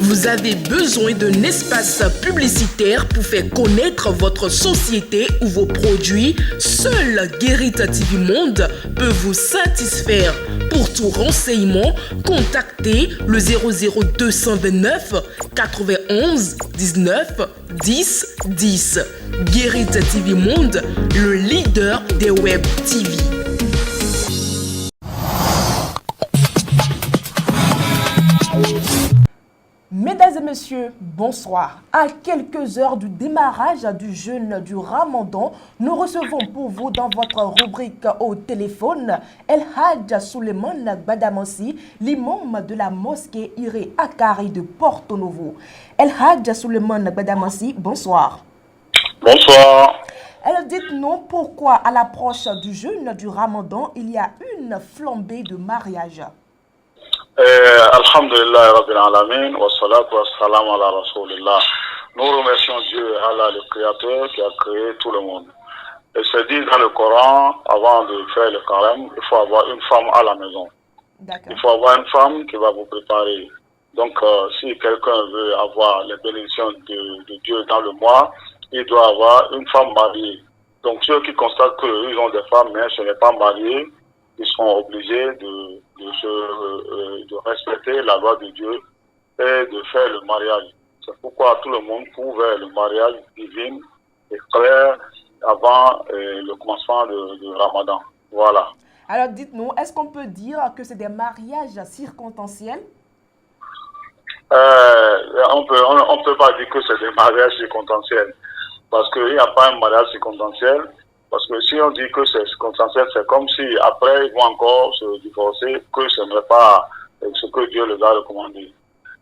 Vous avez besoin d'un espace publicitaire pour faire connaître votre société ou vos produits? Seul Guérit TV Monde peut vous satisfaire. Pour tout renseignement, contactez le 00229 91 19 10 10. Guérit TV Monde, le leader des web TV. Mesdames et messieurs, bonsoir. À quelques heures du démarrage du jeûne du Ramadan, nous recevons pour vous dans votre rubrique au téléphone El Hadj Souleymane Gbadamassi, l'imam de la mosquée Iré Akari de Porto Novo. El Hadj Souleymane Gbadamassi, bonsoir. Bonsoir. Alors dites-nous pourquoi à l'approche du jeûne du Ramadan, il y a une flambée de mariage. Alhamdulillah Rabbil Alamin, wa salatu wa salam ala Rasulillah. Nous remercions Dieu, Allah le Créateur, qui a créé tout le monde. Et c'est dit dans le Coran, avant de faire le carême, il faut avoir une femme à la maison. Il faut avoir une femme qui va vous préparer. Donc, si quelqu'un veut avoir les bénédictions de Dieu dans le mois, il doit avoir une femme mariée. Donc, ceux qui constatent qu'ils ont des femmes, mais ce n'est pas marié, ils sont obligés de respecter la loi de Dieu et de faire le mariage. C'est pourquoi tout le monde court vers le mariage divin et clair avant le commencement de Ramadan. Voilà. Alors dites-nous, est-ce qu'on peut dire que c'est des mariages circonstanciels? On peut pas dire que c'est des mariages circonstanciels parce qu'il n'y a pas un mariage circonstanciel. Parce que si on dit que c'est circonstanciel, c'est comme si après ils vont encore se divorcer, que ce n'est pas ce que Dieu les a recommandé.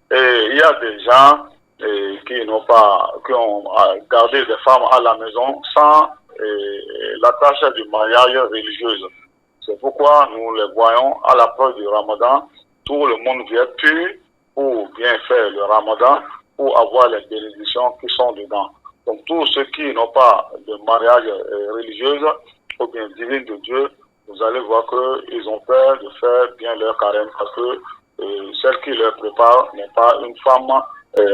Et il y a des gens qui ont gardé des femmes à la maison sans l'attache du mariage religieuse. C'est pourquoi nous les voyons à l'approche du Ramadan, tout le monde vient pur pour bien faire le Ramadan, pour avoir les bénédictions qui sont dedans. Donc tous ceux qui n'ont pas de mariage religieuse ou bien divin de Dieu, vous allez voir qu'ils ont peur de faire bien leur carême parce que celle qui leur prépare n'est pas une femme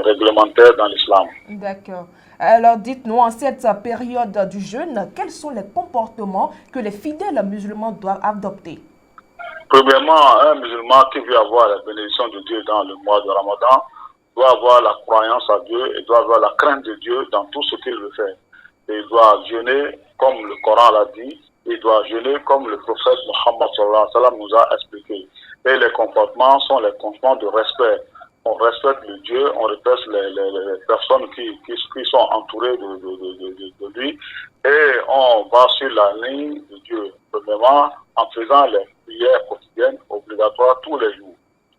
réglementaire dans l'islam. D'accord. Alors dites-nous, en cette période du jeûne, quels sont les comportements que les fidèles musulmans doivent adopter? Premièrement, un musulman qui veut avoir la bénédiction de Dieu dans le mois de Ramadan doit avoir la croyance à Dieu et doit avoir la crainte de Dieu dans tout ce qu'il veut faire. Et il doit jeûner comme le Coran l'a dit, il doit jeûner comme le prophète Mohammed sallallahu alayhi wa sallam nous a expliqué. Et les comportements sont les comportements de respect. On respecte le Dieu, on respecte les personnes qui sont entourées de lui et on va sur la ligne de Dieu. Premièrement, en faisant les prières quotidiennes obligatoires tous les jours.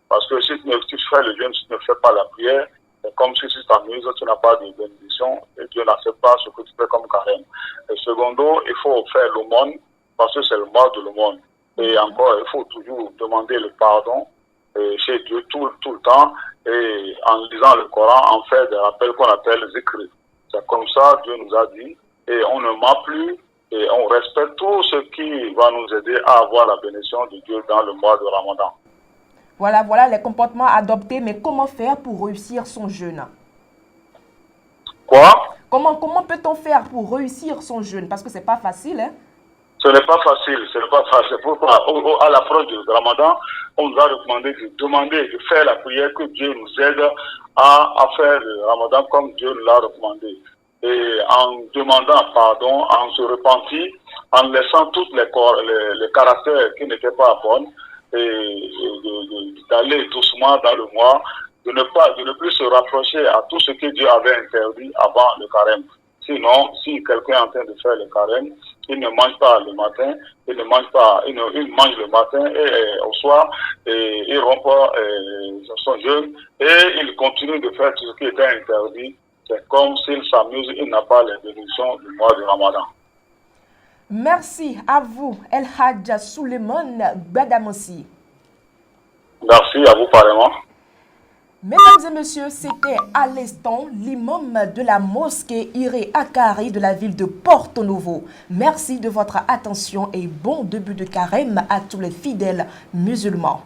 Parce que si tu fais le jeûne, si tu ne fais pas la prière, c'est comme si tu t'amuses, tu n'as pas de bénédiction et Dieu n'accepte pas ce que tu fais comme carême. Et secondo, il faut faire l'aumône parce que c'est le mois de l'aumône. Et encore, il faut toujours demander le pardon chez Dieu tout le temps et en lisant le Coran, en fait des rappels qu'on appelle zikr. C'est comme ça Dieu nous a dit et on ne ment plus et on respecte tout ce qui va nous aider à avoir la bénédiction de Dieu dans le mois de Ramadan. Voilà les comportements adoptés, mais comment faire pour réussir son jeûne? Quoi? Comment peut-on faire pour réussir son jeûne? Parce que c'est pas facile, hein? Ce n'est pas facile, C'est pourquoi, à l'approche du Ramadan, on nous a recommandé de demander, de faire la prière que Dieu nous aide à faire le Ramadan comme Dieu nous l'a recommandé. Et en demandant pardon, en se repentir, en laissant tous les caractères qui n'étaient pas bons, et d'aller doucement dans le mois, de ne plus se rapprocher à tout ce que Dieu avait interdit avant le carême. Sinon, si quelqu'un est en train de faire le carême, il ne mange pas le matin, il mange le matin et au soir, et il rompt son jeûne et il continue de faire tout ce qui était interdit. C'est comme s'il s'amuse, il n'a pas les bénédictions du mois du Ramadan. Merci à vous, El Hadj Souleymane Gbadamassi. Merci à vous pareillement. Mesdames et messieurs, c'était à l'instant l'imam de la mosquée Iré Akari de la ville de Porto Novo. Merci de votre attention et bon début de carême à tous les fidèles musulmans.